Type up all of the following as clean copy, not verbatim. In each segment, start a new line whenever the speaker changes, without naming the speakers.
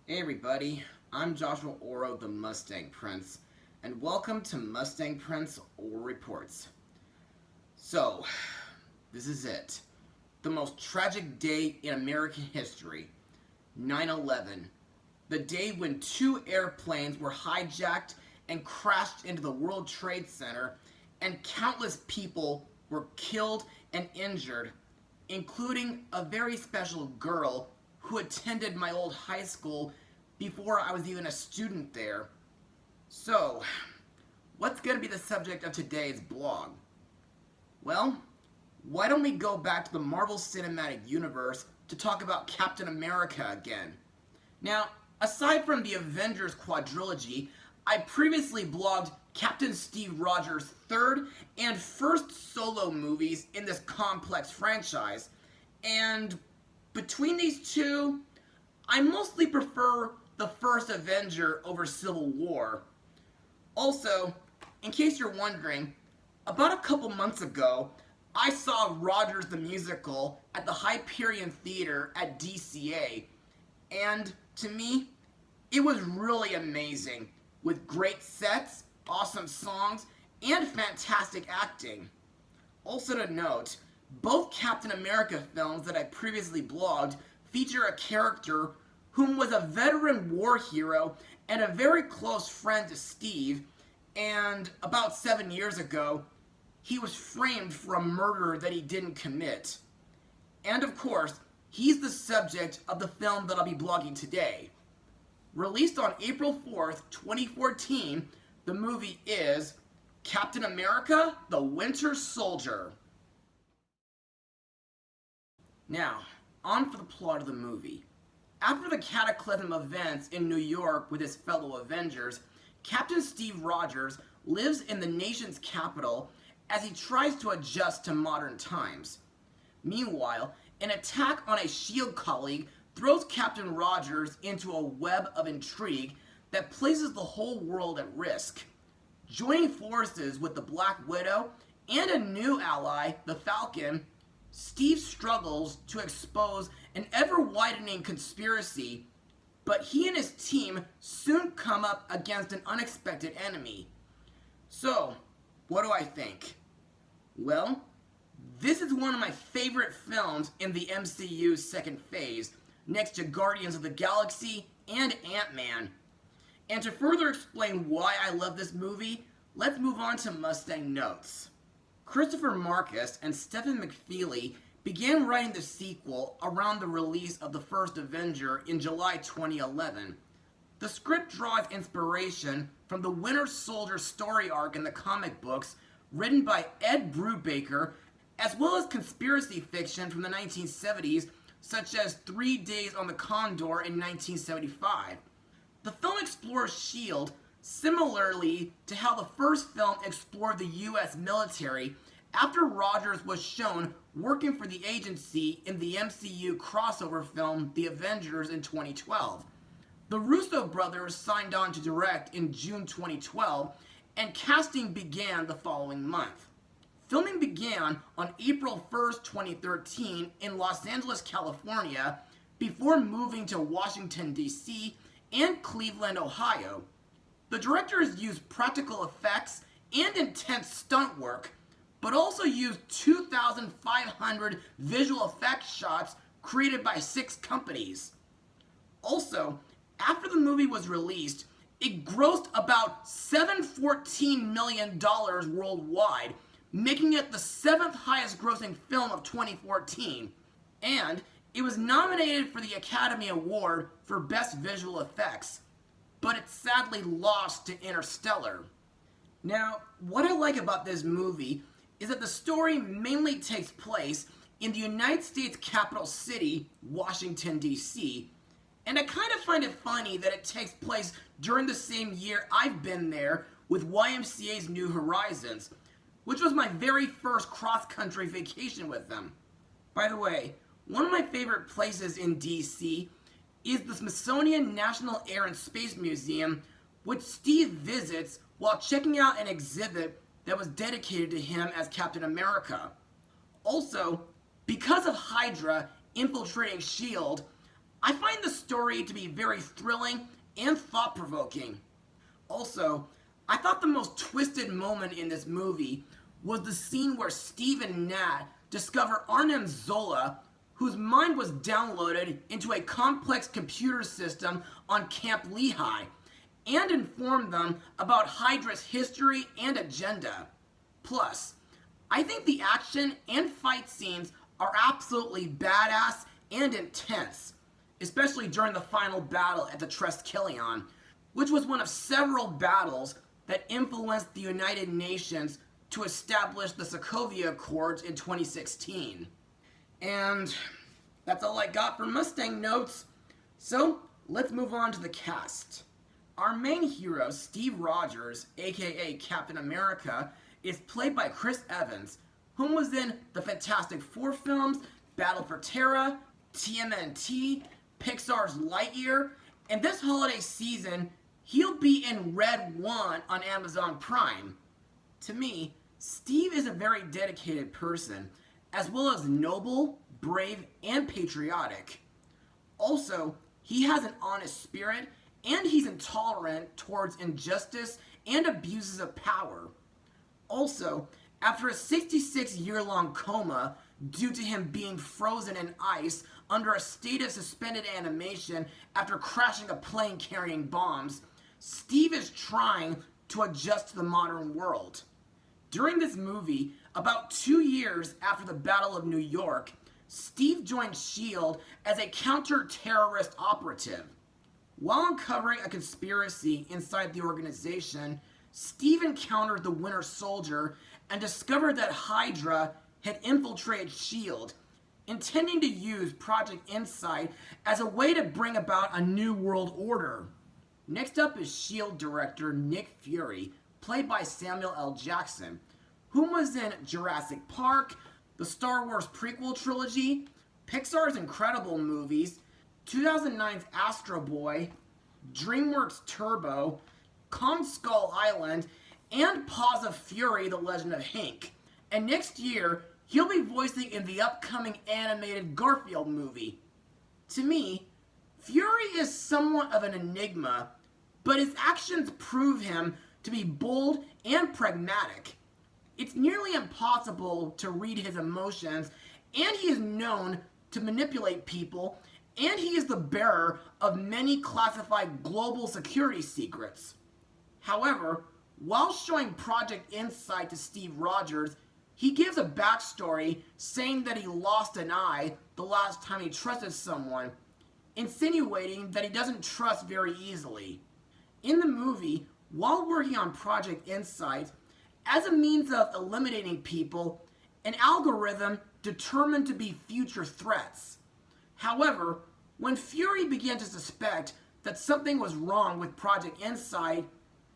Hey everybody, I'm Joshua Orro, the Mustang Prince, and welcome to Mustang Prince Orro Reports. So, this is it. The most tragic day in American history, 9/11. The day when two airplanes were hijacked and crashed into the World Trade Center, and countless people were killed and injured, including a very special girl who attended my old high school before I was even a student there. So, what's going to be the subject of today's blog? Well, why don't we go back to the Marvel Cinematic Universe to talk about Captain America again? Now, aside from the Avengers quadrilogy, I previously blogged Captain Steve Rogers' third and first solo movies in this complex franchise, and between these two, I mostly prefer the first Avenger over Civil War. Also, in case you're wondering, about a couple months ago, I saw Rogers the Musical at the Hyperion Theater at DCA, and to me, it was really amazing, with great sets, awesome songs, and fantastic acting. Also to note, both Captain America films that I previously blogged feature a character whom was a veteran war hero and a very close friend to Steve, and about 7 years ago, he was framed for a murder that he didn't commit. And of course, he's the subject of the film that I'll be blogging today. Released on April 4th, 2014, the movie is Captain America: The Winter Soldier. Now, on for the plot of the movie. After the cataclysm events in New York with his fellow Avengers, Captain Steve Rogers lives in the nation's capital as he tries to adjust to modern times. Meanwhile, an attack on a S.H.I.E.L.D. colleague throws Captain Rogers into a web of intrigue that places the whole world at risk. Joining forces with the Black Widow and a new ally, the Falcon, Steve struggles to expose an ever-widening conspiracy, but he and his team soon come up against an unexpected enemy. So, what do I think? Well, this is one of my favorite films in the MCU's second phase, next to Guardians of the Galaxy and Ant-Man. And to further explain why I love this movie, let's move on to Mustang notes. Christopher Marcus and Stephen McFeely began writing the sequel around the release of the first Avenger in July 2011. The script draws inspiration from the Winter Soldier story arc in the comic books written by Ed Brubaker, as well as conspiracy fiction from the 1970s such as 3 Days on the Condor in 1975. The film explores S.H.I.E.L.D. similarly to how the first film explored the U.S. military after Rogers was shown working for the agency in the MCU crossover film The Avengers in 2012. The Russo brothers signed on to direct in June 2012, and casting began the following month. Filming began on April 1st, 2013 in Los Angeles, California, before moving to Washington, D.C. and Cleveland, Ohio. The directors used practical effects and intense stunt work, but also used 2,500 visual effects shots created by 6 companies. Also, after the movie was released, it grossed about $714 million worldwide, making it the 7th highest grossing film of 2014. And it was nominated for the Academy Award for Best Visual Effects, but it sadly lost to Interstellar. Now, what I like about this movie is that the story mainly takes place in the United States capital city, Washington, D.C., and I kind of find it funny that it takes place during the same year I've been there with YMCA's New Horizons, which was my very first cross-country vacation with them. By the way, one of my favorite places in D.C. is the Smithsonian National Air and Space Museum, which Steve visits while checking out an exhibit that was dedicated to him as Captain America. Also, because of Hydra infiltrating S.H.I.E.L.D., I find the story to be very thrilling and thought-provoking. Also, I thought the most twisted moment in this movie was the scene where Steve and Nat discover Arnim Zola, whose mind was downloaded into a complex computer system on Camp Lehigh, and inform them about Hydra's history and agenda. Plus, I think the action and fight scenes are absolutely badass and intense, especially during the final battle at the Triskelion, which was one of several battles that influenced the United Nations to establish the Sokovia Accords in 2016. And that's all I got for Mustang notes. So, let's move on to the cast. Our main hero, Steve Rogers, aka Captain America, is played by Chris Evans, whom was in the Fantastic Four films, Battle for Terra, TMNT, Pixar's Lightyear, and this holiday season, he'll be in Red 1 on Amazon Prime. To me, Steve is a very dedicated person, as well as noble, brave, and patriotic. Also, he has an honest spirit, and he's intolerant towards injustice and abuses of power. Also, after a 66-year-long coma due to him being frozen in ice under a state of suspended animation after crashing a plane carrying bombs, Steve is trying to adjust to the modern world. During this movie, about 2 years after the Battle of New York, Steve joined S.H.I.E.L.D. as a counter-terrorist operative. While uncovering a conspiracy inside the organization, Steve encountered the Winter Soldier and discovered that Hydra had infiltrated S.H.I.E.L.D., intending to use Project Insight as a way to bring about a new world order. Next up is S.H.I.E.L.D. director Nick Fury, played by Samuel L. Jackson, whom was in Jurassic Park, the Star Wars prequel trilogy, Pixar's Incredible movies, 2009's Astro Boy, DreamWorks Turbo, Kong Skull Island, and Paws of Fury, The Legend of Hank. And next year, he'll be voicing in the upcoming animated Garfield movie. To me, Fury is somewhat of an enigma, but his actions prove him to be bold and pragmatic. It's nearly impossible to read his emotions, and he is known to manipulate people, and he is the bearer of many classified global security secrets. However, while showing Project Insight to Steve Rogers, he gives a backstory saying that he lost an eye the last time he trusted someone, insinuating that he doesn't trust very easily. In the movie, while working on Project Insight, as a means of eliminating people, an algorithm determined to be future threats. However, when Fury began to suspect that something was wrong with Project Insight,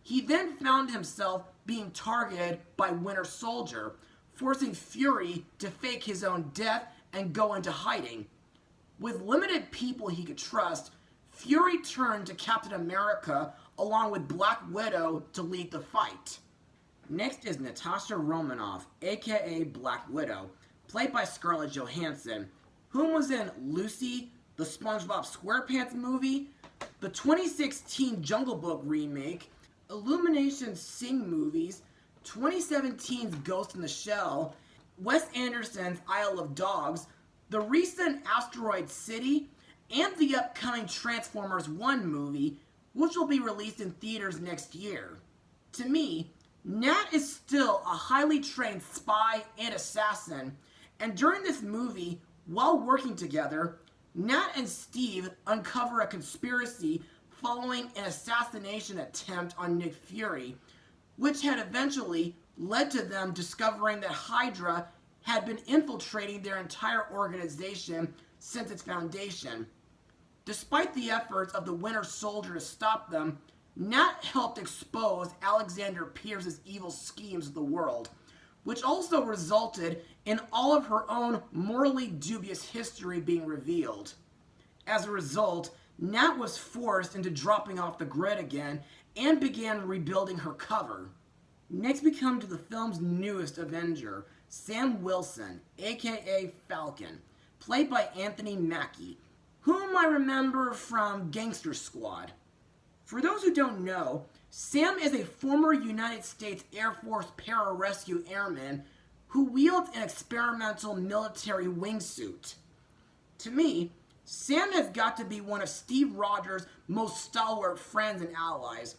he then found himself being targeted by Winter Soldier, forcing Fury to fake his own death and go into hiding. With limited people he could trust, Fury turned to Captain America along with Black Widow to lead the fight. Next is Natasha Romanoff, aka Black Widow, played by Scarlett Johansson, whom was in Lucy, the SpongeBob SquarePants movie, the 2016 Jungle Book remake, Illumination's Sing movies, 2017's Ghost in the Shell, Wes Anderson's Isle of Dogs, the recent Asteroid City, and the upcoming Transformers 1 movie, which will be released in theaters next year. To me, Nat is still a highly trained spy and assassin, and during this movie, while working together, Nat and Steve uncover a conspiracy following an assassination attempt on Nick Fury, which had eventually led to them discovering that Hydra had been infiltrating their entire organization since its foundation. Despite the efforts of the Winter Soldier to stop them, Nat helped expose Alexander Pierce's evil schemes of the world, which also resulted in all of her own morally dubious history being revealed. As a result, Nat was forced into dropping off the grid again and began rebuilding her cover. Next we come to the film's newest Avenger, Sam Wilson, aka Falcon, played by Anthony Mackie, whom I remember from Gangster Squad. For those who don't know, Sam is a former United States Air Force pararescue airman who wields an experimental military wingsuit. To me, Sam has got to be one of Steve Rogers' most stalwart friends and allies,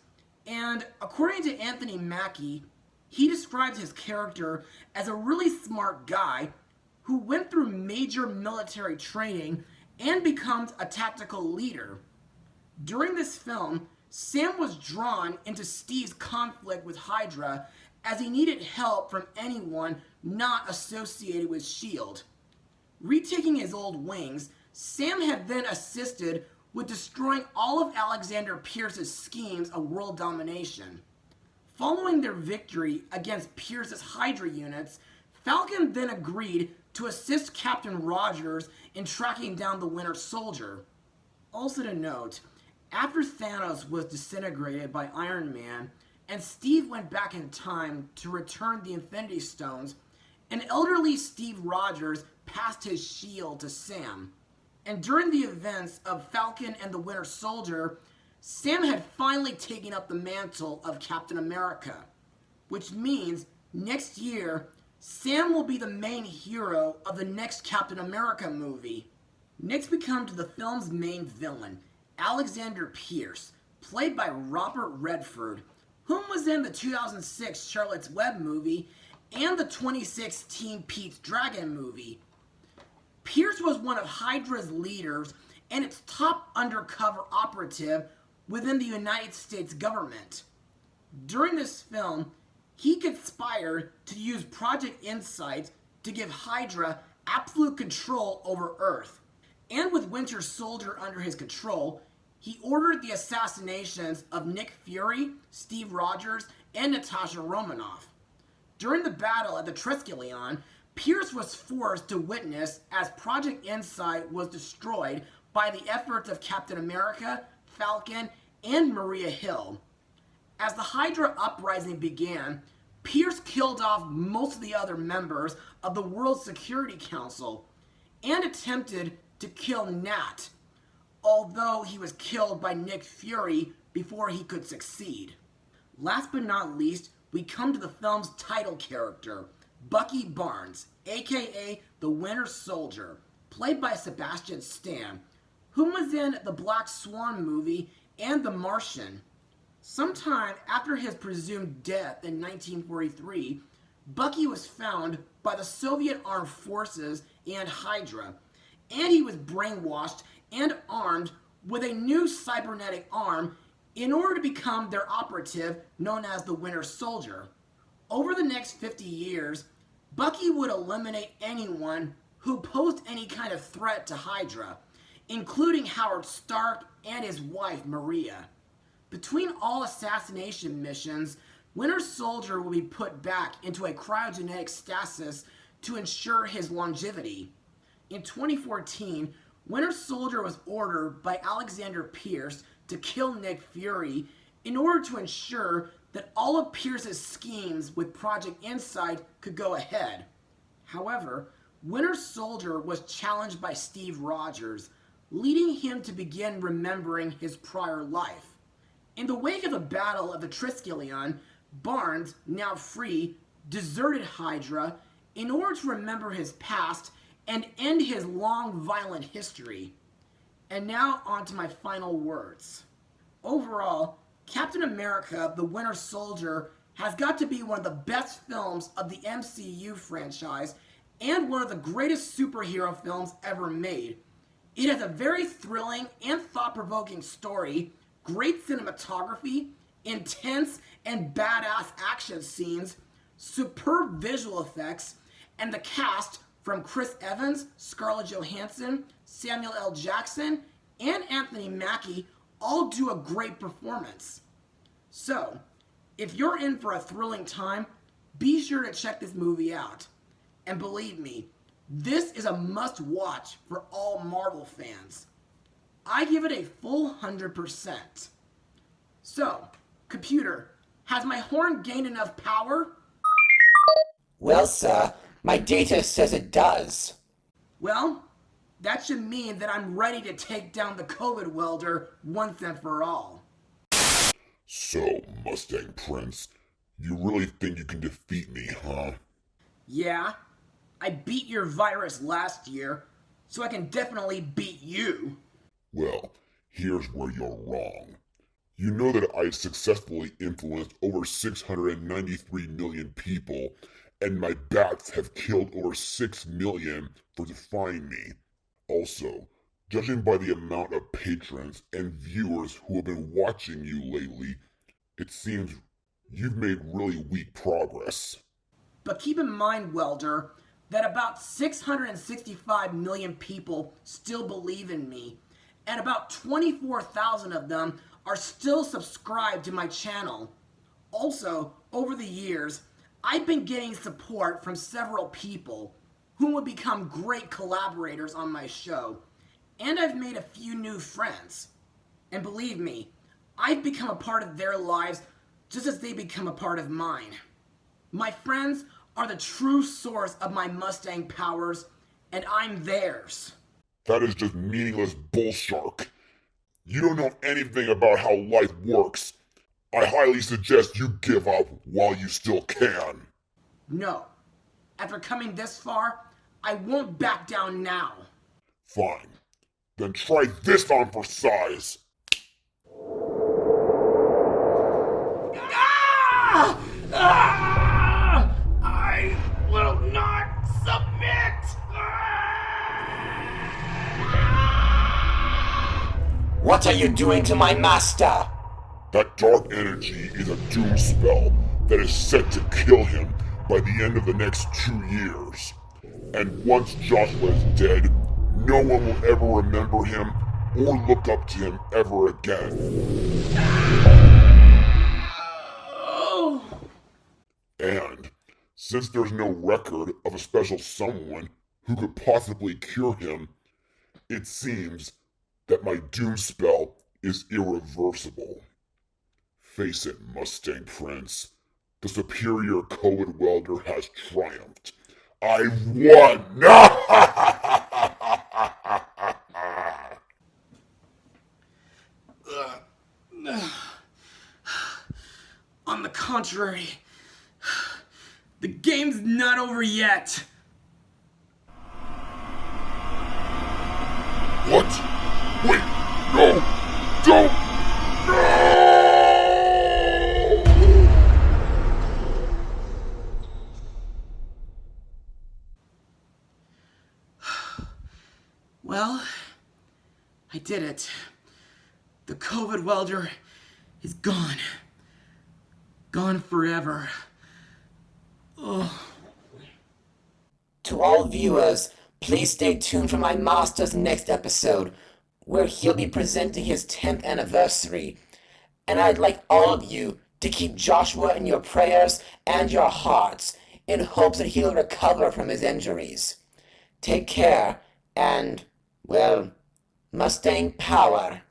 and according to Anthony Mackie, he describes his character as a really smart guy who went through major military training and becomes a tactical leader. During this film, Sam was drawn into Steve's conflict with Hydra as he needed help from anyone not associated with S.H.I.E.L.D. Retaking his old wings, Sam had then assisted with destroying all of Alexander Pierce's schemes of world domination. Following their victory against Pierce's Hydra units, Falcon then agreed to assist Captain Rogers in tracking down the Winter Soldier. Also to note, after Thanos was disintegrated by Iron Man, and Steve went back in time to return the Infinity Stones, an elderly Steve Rogers passed his shield to Sam. And during the events of Falcon and the Winter Soldier, Sam had finally taken up the mantle of Captain America, which means next year, Sam will be the main hero of the next Captain America movie. Next we come to the film's main villain, Alexander Pierce, played by Robert Redford, whom was in the 2006 Charlotte's Web movie and the 2016 Pete's Dragon movie. Pierce was one of Hydra's leaders and its top undercover operative within the United States government. During this film, he conspired to use Project Insight to give Hydra absolute control over Earth. And with Winter Soldier under his control, he ordered the assassinations of Nick Fury, Steve Rogers, and Natasha Romanoff. During the battle at the Triskelion, Pierce was forced to witness as Project Insight was destroyed by the efforts of Captain America, Falcon, and Maria Hill. As the Hydra uprising began, Pierce killed off most of the other members of the World Security Council and attempted to kill Nat, although he was killed by Nick Fury before he could succeed. Last but not least, we come to the film's title character, Bucky Barnes, aka the Winter Soldier, played by Sebastian Stan, whom was in the Black Swan movie and The Martian. Sometime after his presumed death in 1943, Bucky was found by the Soviet Armed Forces and Hydra, and he was brainwashed and armed with a new cybernetic arm in order to become their operative known as the Winter Soldier. Over the next 50 years, Bucky would eliminate anyone who posed any kind of threat to Hydra, including Howard Stark and his wife Maria. Between all assassination missions, Winter Soldier will be put back into a cryogenic stasis to ensure his longevity. In 2014, Winter Soldier was ordered by Alexander Pierce to kill Nick Fury in order to ensure that all of Pierce's schemes with Project Insight could go ahead. However, Winter Soldier was challenged by Steve Rogers, leading him to begin remembering his prior life. In the wake of the Battle of the Triskelion, Barnes, now free, deserted Hydra in order to remember his past and end his long, violent history. And now on to my final words. Overall, Captain America, the Winter Soldier, has got to be one of the best films of the MCU franchise and one of the greatest superhero films ever made. It has a very thrilling and thought-provoking story, great cinematography, intense and badass action scenes, superb visual effects, and the cast from Chris Evans, Scarlett Johansson, Samuel L. Jackson, and Anthony Mackie all do a great performance. So, if you're in for a thrilling time, be sure to check this movie out. And believe me, this is a must-watch for all Marvel fans. I give it a full 100%. So, computer, has my horn gained enough power?
Well, sir, my data says it does.
Well, That should mean that I'm ready to take down the COVID welder once and for all.
So, Mustang Prince, you really think you can defeat me, huh?
Yeah, I beat your virus last year, so I can definitely beat you.
Well, here's where you're wrong. You know that I successfully influenced over 693 million people, and my bats have killed over 6 million for defying me. Also, judging by the amount of patrons and viewers who have been watching you lately, it seems you've made really weak progress.
But keep in mind, Welder, that about 665 million people still believe in me, and about 24,000 of them are still subscribed to my channel. Also, over the years, I've been getting support from several people who would become great collaborators on my show, and I've made a few new friends. And believe me, I've become a part of their lives just as they become a part of mine. My friends are the true source of my Mustang powers, and I'm theirs.
That is just meaningless bullshark. You don't know anything about how life works. I highly suggest you give up while you still can.
No. After coming this far, I won't back down now.
Fine. Then try this on for size.
Ah! Ah! I will not submit!
What are you doing to my master?
That dark energy is a doom spell that is set to kill him by the end of the next 2 years. And once Joshua is dead, no one will ever remember him or look up to him ever again. And since there's no record of a special someone who could possibly cure him, it seems that my doom spell is irreversible. Face it, Mustang Prince. The superior code welder has triumphed. I won!
On the contrary, the game's not over yet.
What? Wait, no! Don't! No!
Well, I did it. The COVID welder is gone. Gone forever. Oh.
To all viewers, please stay tuned for my master's next episode, where he'll be presenting his 10th anniversary. And I'd like all of you to keep Joshua in your prayers and your hearts in hopes that he'll recover from his injuries. Take care and, well, Mustang power.